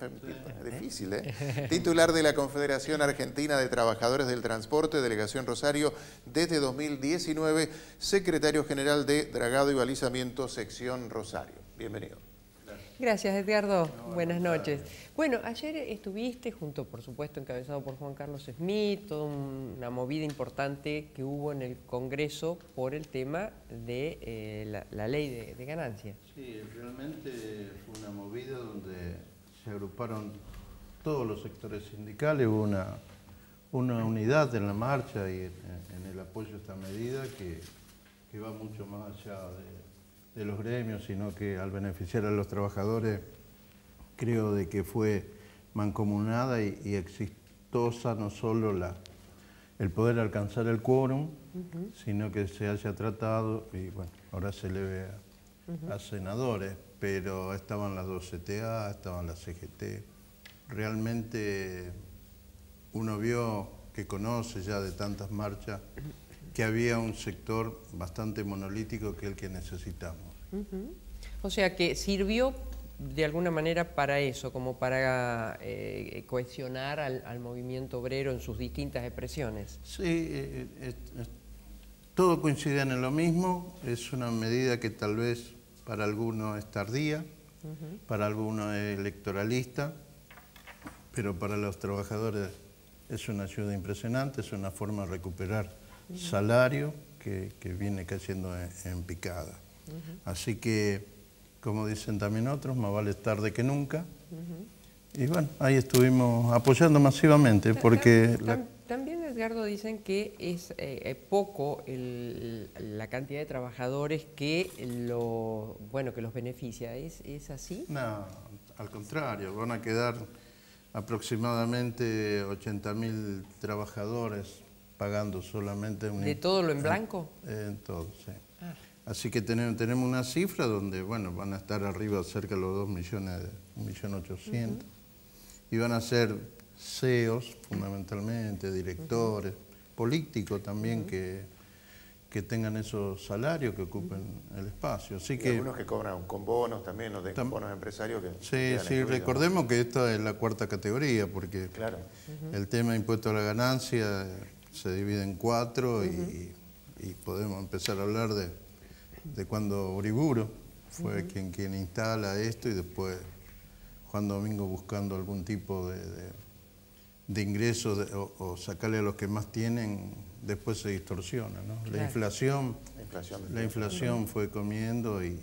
es difícil, ¿eh? Titular de la Confederación Argentina de Trabajadores del Transporte, Delegación Rosario, desde 2019, secretario general de Dragado y Balizamiento, sección Rosario. Bienvenido. Gracias, Edgardo. Buenas noches. Bueno, ayer estuviste junto, por supuesto, encabezado por Juan Carlos Smith, toda una movida importante que hubo en el Congreso por el tema de la ley de ganancias. Sí, realmente fue una movida donde se agruparon todos los sectores sindicales, hubo una unidad en la marcha y en el apoyo a esta medida que va mucho más allá de los gremios, sino que al beneficiar a los trabajadores creo de que fue mancomunada y exitosa no solo el poder alcanzar el quórum, sino que se haya tratado, y bueno, ahora se le ve a senadores, pero estaban las dos CTA, estaban las CGT. Realmente uno vio, que conoce ya de tantas marchas, que había un sector bastante monolítico que es el que necesitamos. O sea que sirvió de alguna manera para eso, como para cohesionar al movimiento obrero en sus distintas expresiones. Sí, todo coinciden en lo mismo, es una medida que tal vez para algunos es tardía, para algunos es electoralista, pero para los trabajadores es una ayuda impresionante, es una forma de recuperar salario que viene cayendo en picada. Así que, como dicen también otros, más vale tarde que nunca. Y bueno, ahí estuvimos apoyando masivamente porque... También, Edgardo, dicen que es poco la cantidad de trabajadores que los beneficia. ¿Es así? No, al contrario, van a quedar aproximadamente 80.000 trabajadores pagando solamente... ¿De todo lo en blanco? En todo, sí. Ah. Así que tenemos una cifra donde, bueno, van a estar arriba cerca de los 2.800.000. Y van a ser CEOs, fundamentalmente, directores, políticos también que tengan esos salarios, que ocupen el espacio. Así y que algunos que cobran con bonos también, o de bonos empresarios que... Sí, recordemos que esta es la cuarta categoría, porque el tema de impuesto a la ganancia se divide en 4 y podemos empezar a hablar de cuando Uriburu fue quien instala esto y después Juan Domingo buscando algún tipo de ingreso o sacarle a los que más tienen, después se distorsiona, ¿no? Claro. La inflación fue comiendo y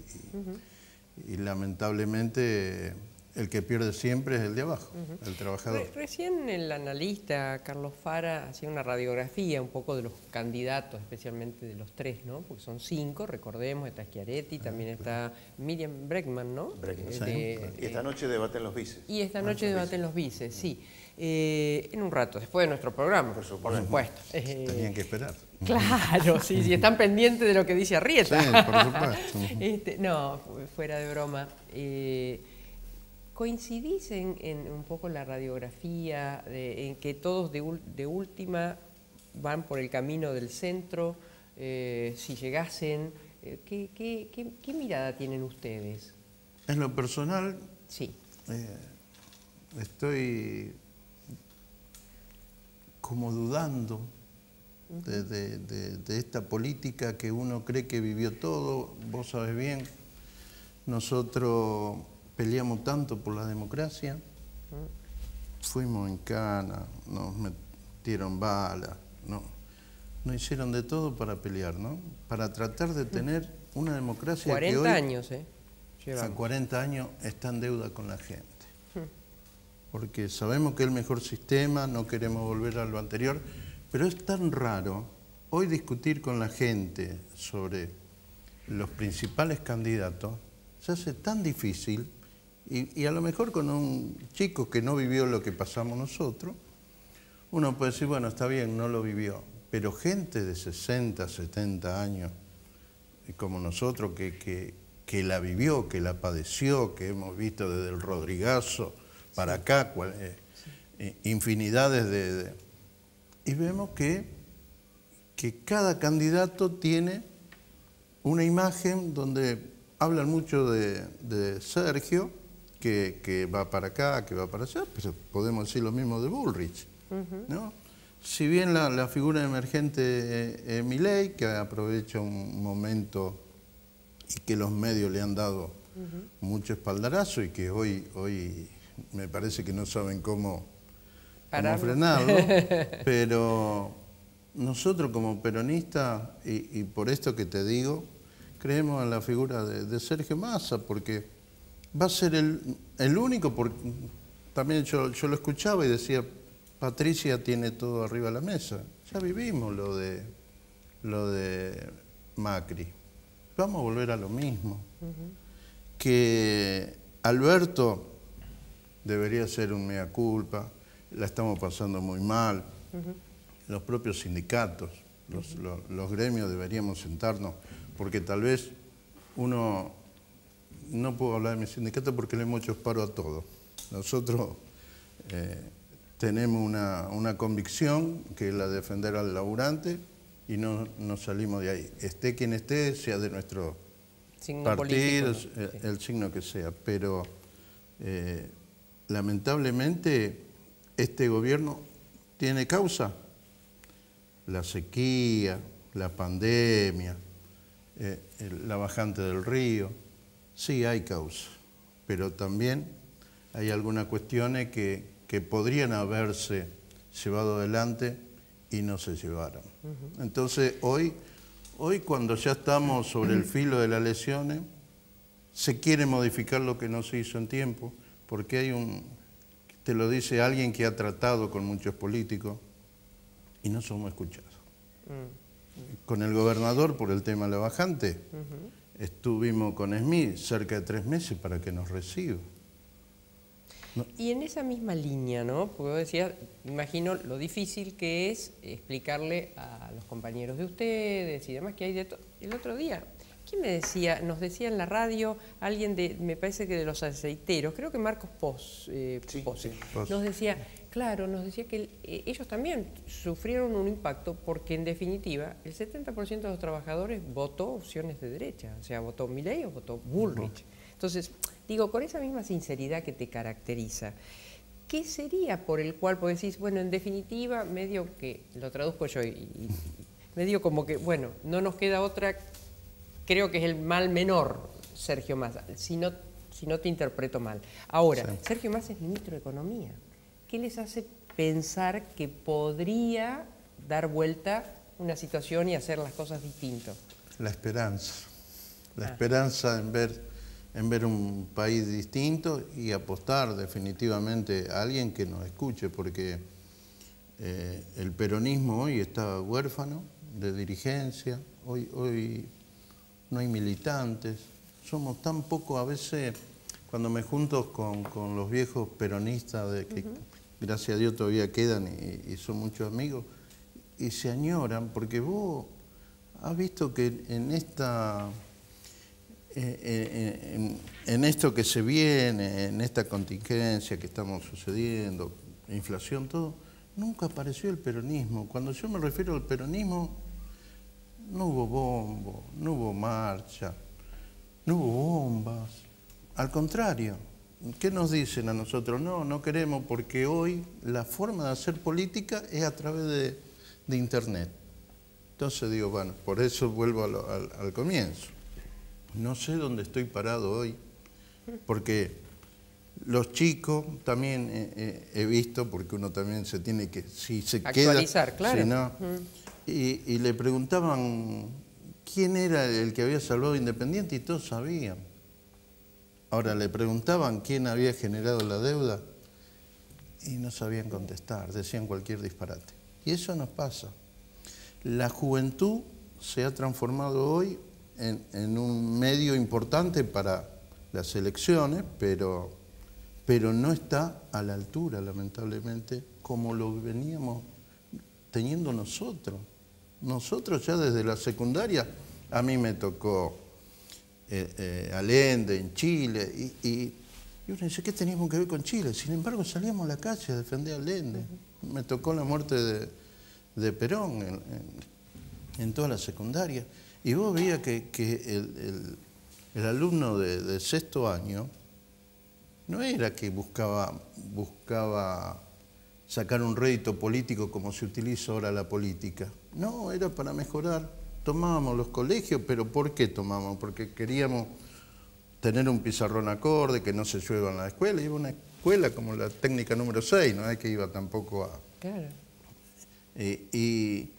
lamentablemente el que pierde siempre es el de abajo, el trabajador. Recién el analista Carlos Fara hacía una radiografía un poco de los candidatos, especialmente de los 3, ¿no? Porque son 5, recordemos, está Schiaretti, también está Miriam Bregman, ¿no? Y esta noche debaten los vices. Y esta noche debaten los vices, sí. En un rato, después de nuestro programa, por supuesto. Tenían que esperar. Claro, sí, están pendientes de lo que dice Arrieta. Sí, por supuesto. No, fuera de broma. ¿Coincidís en un poco la radiografía, en que todos de última van por el camino del centro? Si llegasen, ¿qué mirada tienen ustedes? En lo personal, sí. Estoy como dudando de esta política que uno cree que vivió todo. Vos sabés bien, nosotros peleamos tanto por la democracia, fuimos en cana, nos metieron balas, nos hicieron de todo para pelear, ¿no? Para tratar de tener una democracia 40 que hoy, años, a 40 años está en deuda con la gente. Porque sabemos que es el mejor sistema, no queremos volver a lo anterior, pero es tan raro hoy discutir con la gente sobre los principales candidatos, se hace tan difícil. Y a lo mejor con un chico que no vivió lo que pasamos nosotros, uno puede decir, bueno, está bien, no lo vivió. Pero gente de 60, 70 años, como nosotros, que la vivió, que la padeció, que hemos visto desde el Rodrigazo para acá, infinidades de... Y vemos que cada candidato tiene una imagen donde hablan mucho de Sergio, que va para acá, que va para allá, pero podemos decir lo mismo de Bullrich, ¿no? Si bien la figura emergente es Milei, que aprovecha un momento y que los medios le han dado mucho espaldarazo y que hoy me parece que no saben cómo frenarlo, pero nosotros como peronistas, y por esto que te digo, creemos en la figura de Sergio Massa, porque va a ser el único, porque también yo lo escuchaba y decía, Patricia tiene todo arriba de la mesa. Ya vivimos lo de Macri. Vamos a volver a lo mismo. Que Alberto debería ser un mea culpa, la estamos pasando muy mal. Los propios sindicatos, los gremios deberíamos sentarnos, porque tal vez uno... No puedo hablar de mi sindicato porque le hemos hecho paro a todo. Nosotros tenemos una convicción que es la de defender al laburante y no salimos de ahí. Esté quien esté, sea de nuestro partido, el signo que sea. Pero lamentablemente este gobierno tiene causa. La sequía, la pandemia, la bajante del río. Sí, hay causa, pero también hay algunas cuestiones que podrían haberse llevado adelante y no se llevaron. Entonces hoy cuando ya estamos sobre el filo de las elecciones, se quiere modificar lo que no se hizo en tiempo, porque hay te lo dice alguien que ha tratado con muchos políticos y no somos escuchados. Con el gobernador por el tema de la bajante, estuvimos con Smith cerca de 3 meses para que nos reciba. No. Y en esa misma línea, ¿no? Porque vos decías, imagino lo difícil que es explicarle a los compañeros de ustedes y demás que hay de todo. El otro día, ¿quién me decía? Nos decía en la radio, alguien me parece que de los aceiteros, creo que Marcos Pose, nos decía, claro, nos decía que ellos también sufrieron un impacto porque en definitiva el 70% de los trabajadores votó opciones de derecha, o sea, votó Milei o votó Bullrich. Entonces, digo, con esa misma sinceridad que te caracteriza, ¿qué sería por el cual vos decís, bueno, en definitiva, medio que, lo traduzco yo, y medio como que, bueno, no nos queda otra, creo que es el mal menor, Sergio Massa, si no te interpreto mal. Ahora, sí. Sergio Massa es ministro de Economía. ¿Qué les hace pensar que podría dar vuelta una situación y hacer las cosas distinto? La esperanza. La esperanza en ver un país distinto y apostar definitivamente a alguien que nos escuche, porque el peronismo hoy está huérfano de dirigencia, hoy no hay militantes, somos tan poco, a veces cuando me junto con los viejos peronistas, de que gracias a Dios todavía quedan y son muchos amigos, y se añoran, porque vos has visto que en esto que se viene, en esta contingencia que estamos sucediendo, inflación, todo, nunca apareció el peronismo. Cuando yo me refiero al peronismo, no hubo bombo, no hubo marcha, no hubo bombas. Al contrario, ¿qué nos dicen a nosotros? No queremos, porque hoy la forma de hacer política es a través de Internet. Entonces digo, bueno, por eso vuelvo al comienzo. No sé dónde estoy parado hoy, porque los chicos también he visto, porque uno también se tiene que, si se actualizar, queda, claro. Si no, y le preguntaban quién era el que había salvado Independiente y todos sabían. Ahora le preguntaban quién había generado la deuda y no sabían contestar, decían cualquier disparate. Y eso nos pasa. La juventud se ha transformado hoy en un medio importante para las elecciones, pero no está a la altura, lamentablemente, como lo veníamos teniendo nosotros. Nosotros ya desde la secundaria, a mí me tocó Allende en Chile, y uno dice, ¿qué teníamos que ver con Chile? Sin embargo, salíamos a la calle a defender a Allende. Me tocó la muerte de Perón en toda la secundaria. Y vos veías que el alumno de sexto año no era que buscaba sacar un rédito político como se utiliza ahora la política. No, era para mejorar. Tomábamos los colegios, pero ¿por qué tomábamos? Porque queríamos tener un pizarrón acorde, que no se llueva en la escuela. Iba a una escuela como la técnica número 6, no es que iba tampoco a... Claro. Y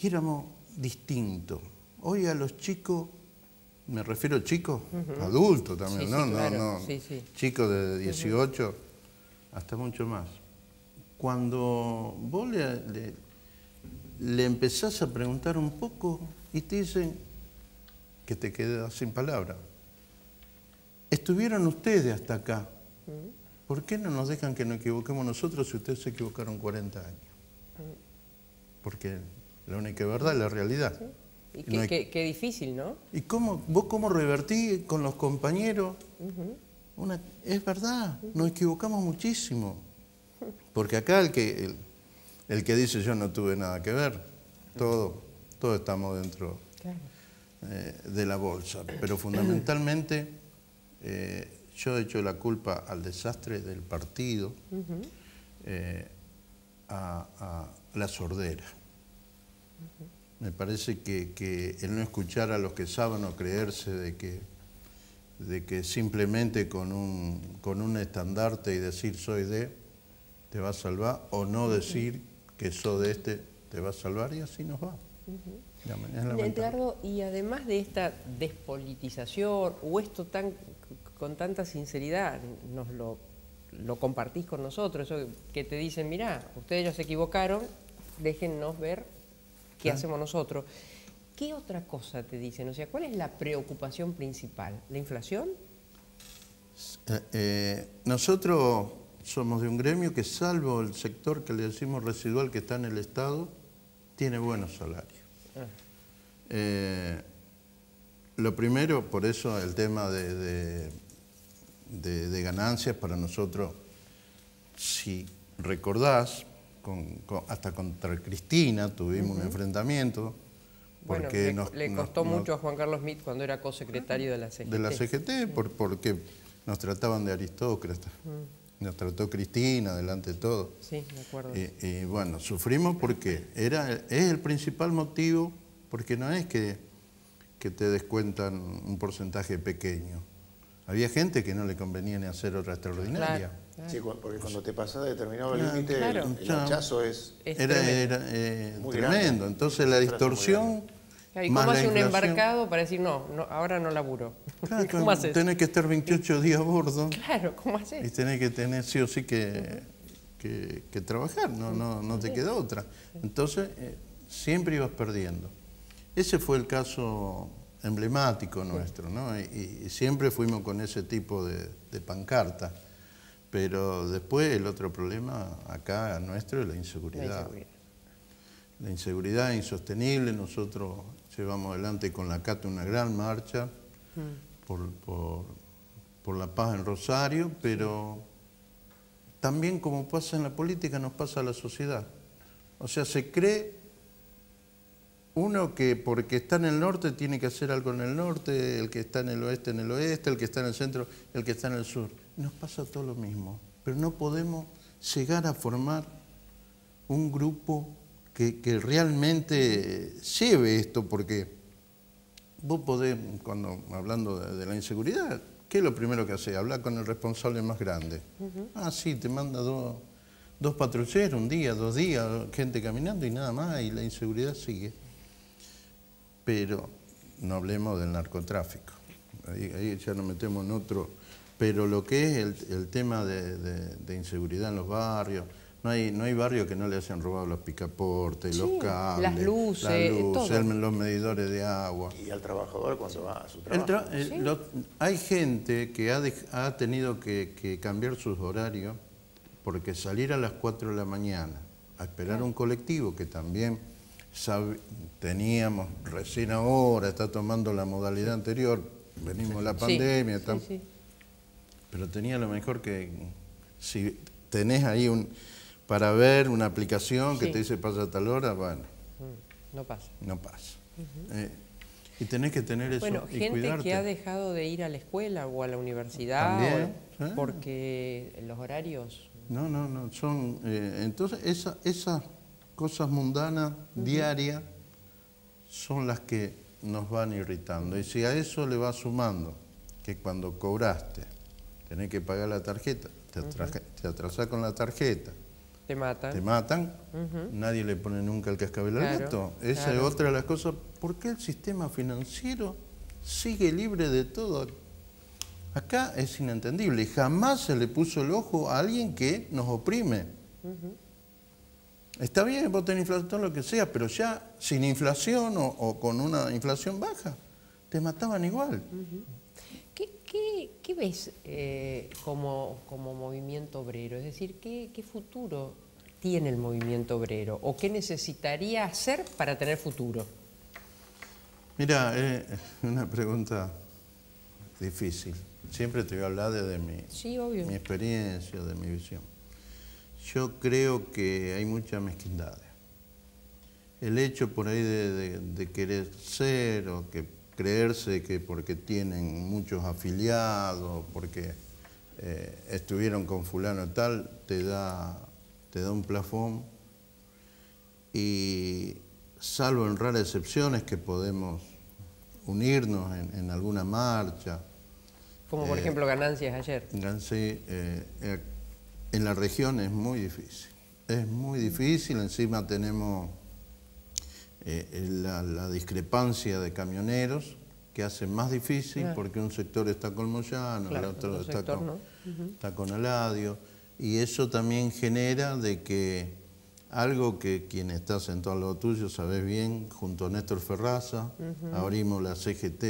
éramos distintos. Hoy a los chicos, me refiero a chicos, adultos también, sí, ¿no? Sí, claro. No. Sí. Chicos de 18 hasta mucho más. Cuando vos le empezás a preguntar un poco y te dicen que te quedas sin palabras. Estuvieron ustedes hasta acá. ¿Por qué no nos dejan que nos equivoquemos nosotros si ustedes se equivocaron 40 años? Porque la única verdad es la realidad. Sí. Y qué difícil, ¿no? ¿Y vos cómo revertís con los compañeros? Es verdad, nos equivocamos muchísimo. Porque acá el que dice yo no tuve nada que ver, todos estamos dentro de la bolsa. Pero fundamentalmente yo he hecho la culpa al desastre del partido, a la sordera. Me parece que el no escuchar a los que saben o creerse de que simplemente con un estandarte y decir soy de, te va a salvar, o no decir que soy de este, te va a salvar y así nos va. Edgardo, y además de esta despolitización o esto con tanta sinceridad, nos lo compartís con nosotros, eso que te dicen, mirá, ustedes ya se equivocaron, déjennos ver qué hacemos nosotros. ¿Qué otra cosa te dicen? O sea, ¿cuál es la preocupación principal? ¿La inflación? Nosotros somos de un gremio que, salvo el sector que le decimos residual que está en el Estado, tiene buenos salarios. Lo primero, por eso el tema de ganancias para nosotros, si recordás, hasta contra Cristina tuvimos un enfrentamiento. Porque bueno, le costó mucho a Juan Carlos Smith cuando era cosecretario de la CGT. De la CGT, porque nos trataban de aristócratas. Nos trató Cristina delante de todo. Sí, me acuerdo. Y bueno, sufrimos porque es el principal motivo, porque no es que te descuentan un porcentaje pequeño. Había gente que no le convenía ni hacer otra extraordinaria. Claro. Sí, porque cuando te pasas de determinado límite, el hachazo es era muy tremendo. Grande. Entonces la distorsión... ¿Y cómo hace un embarcado para decir, no, ahora no laburo? Claro, ¿Cómo haces? Tenés que estar 28 días a bordo. Claro, ¿cómo haces? Y tenés que tener sí o sí que trabajar, no te queda otra. Entonces, siempre ibas perdiendo. Ese fue el caso emblemático nuestro, ¿no? Y siempre fuimos con ese tipo de pancarta. Pero después el otro problema acá nuestro es la inseguridad. La inseguridad es insostenible. Nosotros llevamos adelante con la CAT una gran marcha por la paz en Rosario, pero también, como pasa en la política, nos pasa a la sociedad. O sea, se cree uno que porque está en el norte tiene que hacer algo en el norte, el que está en el oeste, el que está en el centro, el que está en el sur. Nos pasa todo lo mismo, pero no podemos llegar a formar un grupo que realmente lleve esto, porque vos podés, hablando de la inseguridad, ¿qué es lo primero que haces? Hablar con el responsable más grande. Sí, te manda dos patrulleros, un día, 2 días, gente caminando y nada más, y la inseguridad sigue. Pero no hablemos del narcotráfico, ahí ya nos metemos en otro, pero lo que es el tema de inseguridad en los barrios, no hay barrio que no le hayan robado los picaportes, los cables, las luces, los medidores de agua. Y al trabajador cuando va a su trabajo. Hay gente que ha tenido que cambiar sus horarios porque salir a las 4 de la mañana a esperar un colectivo que también teníamos recién ahora, está tomando la modalidad anterior, venimos de la pandemia, pero tenía lo mejor que si tenés ahí para ver una aplicación que te dice pasa a tal hora, bueno, no pasa. No pasa. Y tenés que tener eso, bueno, y gente cuidarte. que ha dejado de ir a la escuela o a la universidad también, porque los horarios... No, son... entonces esas cosas mundanas, diarias, son las que nos van irritando. Y si a eso le vas sumando que cuando cobraste tenés que pagar la tarjeta, te atrasás con la tarjeta, te matan. Nadie le pone nunca el cascabel al gato. Esa es otra de las cosas. ¿Por qué el sistema financiero sigue libre de todo? Acá es inentendible. Jamás se le puso el ojo a alguien que nos oprime. Está bien, vos tenés inflación, todo lo que sea, pero ya sin inflación o con una inflación baja, te mataban igual. ¿Qué ves como movimiento obrero? Es decir, ¿qué futuro tiene el movimiento obrero? ¿O qué necesitaría hacer para tener futuro? Mira, una pregunta difícil. Siempre te voy a hablar desde mi experiencia, de mi visión. Yo creo que hay mucha mezquindad. El hecho por ahí de querer ser o que creerse que porque tienen muchos afiliados, porque estuvieron con fulano tal, te da un plafón, y salvo en raras excepciones que podemos unirnos en alguna marcha. Como por ejemplo ganancias ayer. En la región es muy difícil. Es muy difícil, encima tenemos la discrepancia de camioneros, que hace más difícil porque un sector está con Moyano, el otro está con Aladio, y eso también genera de que algo que quien está sentado al lado tuyo sabés bien, junto a Néstor Ferraza, abrimos la CGT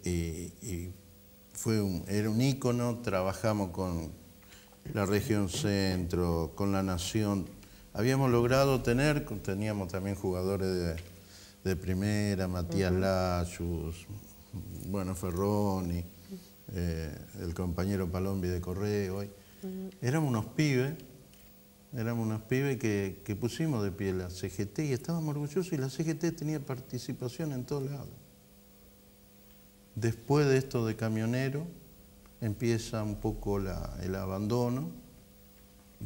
y era un ícono, trabajamos con la región centro, con la Nación. Habíamos logrado teníamos también jugadores de primera, Matías Layus, bueno, Ferroni, el compañero Palombi de Correo. Éramos unos pibes que pusimos de pie la CGT y estábamos orgullosos, y la CGT tenía participación en todos lados. Después de esto de camionero, empieza un poco el abandono,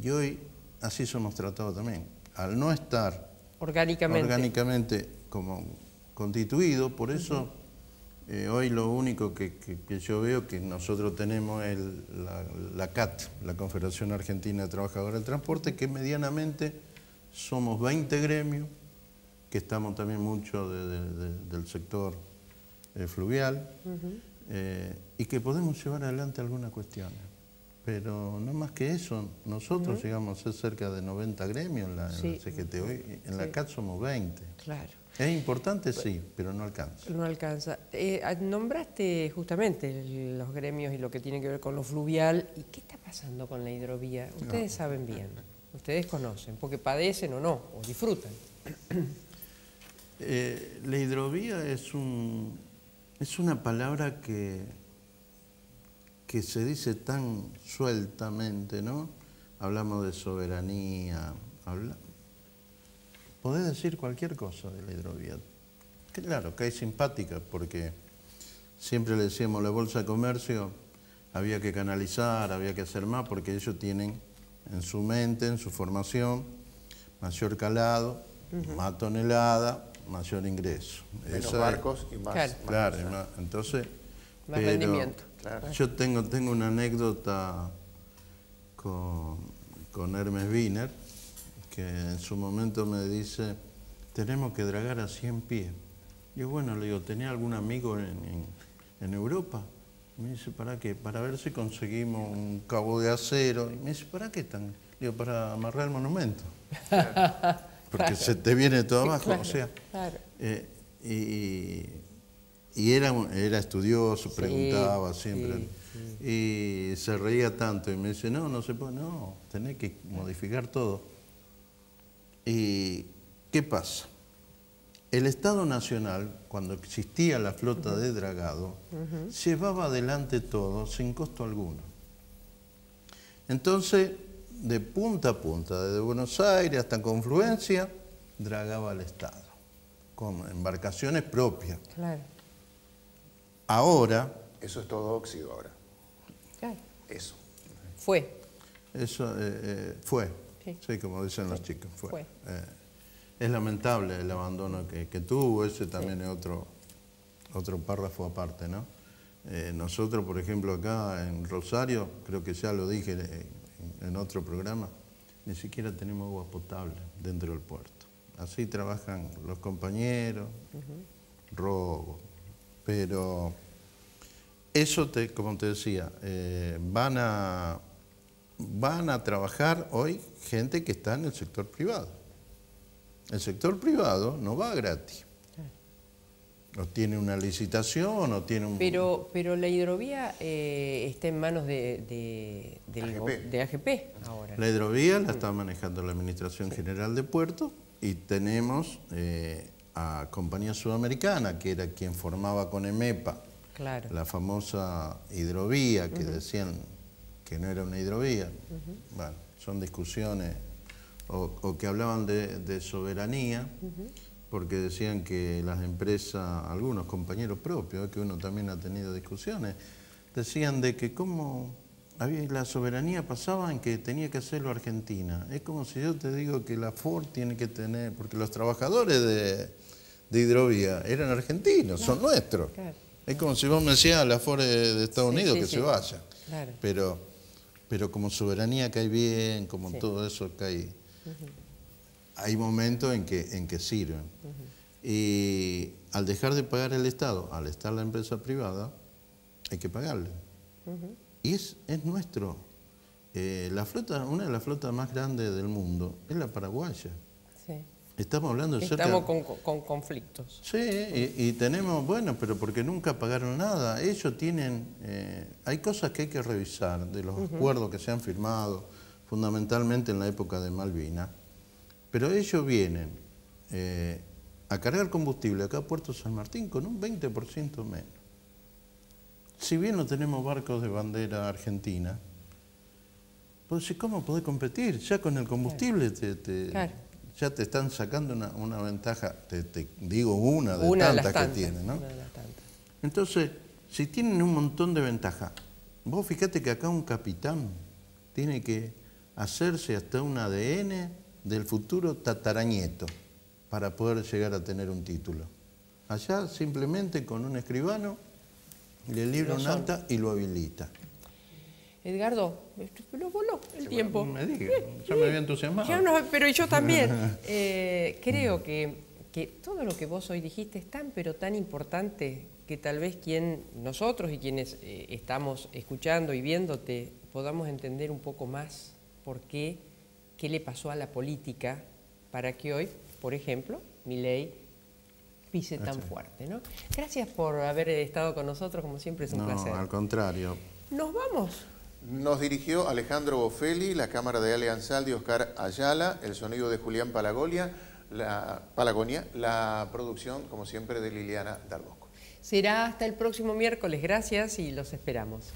y hoy así somos tratados también. Al no estar orgánicamente como constituido, por eso hoy lo único que yo veo que nosotros tenemos es la CAT, la Confederación Argentina de Trabajadores del Transporte, que medianamente somos 20 gremios, que estamos también mucho del sector fluvial, y que podemos llevar adelante algunas cuestiones. Pero no más que eso, nosotros llegamos a ser cerca de 90 gremios en la CGT. Hoy en la CAT somos 20. Claro. Es importante, sí, pero no alcanza. No alcanza. Nombraste justamente los gremios y lo que tiene que ver con lo fluvial. ¿Y qué está pasando con la hidrovía? Ustedes saben bien, ustedes conocen, porque padecen o no, o disfrutan. La hidrovía es una palabra que se dice tan sueltamente, ¿no? Hablamos de soberanía, podés decir cualquier cosa de la hidrovía. Claro, que es simpática, porque siempre le decíamos, la Bolsa de Comercio había que canalizar, había que hacer más, porque ellos tienen en su mente, en su formación, mayor calado, más tonelada, mayor ingreso. Menos barcos y más. Claro, más, entonces... Más rendimiento. Claro. Yo tengo una anécdota con Hermes Wiener, que en su momento me dice, tenemos que dragar a 100 pies. Yo, bueno, le digo, ¿tenía algún amigo en Europa? Me dice, ¿para qué? Para ver si conseguimos un cabo de acero. Y me dice, ¿para qué tan? Digo, para amarrar el monumento. Porque se te viene todo abajo. O sea, y era estudioso, preguntaba siempre. Y se reía tanto y me dice, no se puede, no, tenés que modificar todo. ¿Y qué pasa? El Estado Nacional, cuando existía la flota de dragado, llevaba adelante todo sin costo alguno. Entonces, de punta a punta, desde Buenos Aires hasta Confluencia, dragaba el Estado, con embarcaciones propias. Claro. Ahora... Eso es todo óxido ahora. Claro. Eso. Fue. Eso fue. Sí, como dicen los chicos, fue. Es lamentable el abandono que tuvo, ese también es otro párrafo aparte, ¿no? Nosotros, por ejemplo, acá en Rosario, creo que ya lo dije en otro programa, ni siquiera tenemos agua potable dentro del puerto. Así trabajan los compañeros, robo. Pero eso, como te decía, van a trabajar hoy gente que está en el sector privado. El sector privado no va gratis. O tiene una licitación, o tiene un... Pero la hidrovía está en manos de AGP ahora. La hidrovía la está manejando la Administración General de Puertos, y tenemos a Compañía Sudamericana, que era quien formaba con EMEPA, la famosa hidrovía, que decían que no era una hidrovía. Bueno, son discusiones, o que hablaban de soberanía, porque decían que las empresas, algunos compañeros propios, que uno también ha tenido discusiones, decían de que cómo la soberanía pasaba en que tenía que hacerlo Argentina. Es como si yo te digo que la Ford tiene que tener, porque los trabajadores de hidrovía eran argentinos, son nuestros. Es como si vos me decías la Ford de Estados Unidos que se vaya. Pero como soberanía cae bien, como todo eso cae. hay momentos en que sirven. Y al dejar de pagar el Estado, al estar la empresa privada, hay que pagarle. Y es nuestro. La flota, una de las flotas más grandes del mundo es la paraguaya. Sí. Estamos hablando de Estamos con conflictos. Sí, y tenemos, bueno, pero porque nunca pagaron nada. Ellos tienen, hay cosas que hay que revisar de los acuerdos que se han firmado, fundamentalmente en la época de Malvinas. Pero ellos vienen a cargar combustible acá a Puerto San Martín con un 20% menos. Si bien no tenemos barcos de bandera argentina, pues ¿cómo podés competir? Ya con el combustible ya te están sacando una ventaja, te digo una de tantas que tienen, ¿no? Entonces, si tienen un montón de ventajas, vos fíjate que acá un capitán tiene que hacerse hasta un ADN del futuro tataranieto para poder llegar a tener un título. Allá simplemente con un escribano le libra un acta y lo habilita. Edgardo, lo voló el tiempo. Me diga, ya me había entusiasmado. Pero yo también. Creo que todo lo que vos hoy dijiste es tan, pero tan importante que tal vez nosotros y quienes estamos escuchando y viéndote podamos entender un poco más por qué le pasó a la política para que hoy, por ejemplo, Milei pise tan fuerte, ¿no? Gracias por haber estado con nosotros, como siempre es un placer. No, al contrario. Nos vamos. Nos dirigió Alejandro Bofelli, la cámara de Ale Ansaldi, Oscar Ayala, el sonido de Julián Palagonia, la producción, como siempre, de Liliana Darbosco. Será hasta el próximo miércoles. Gracias y los esperamos.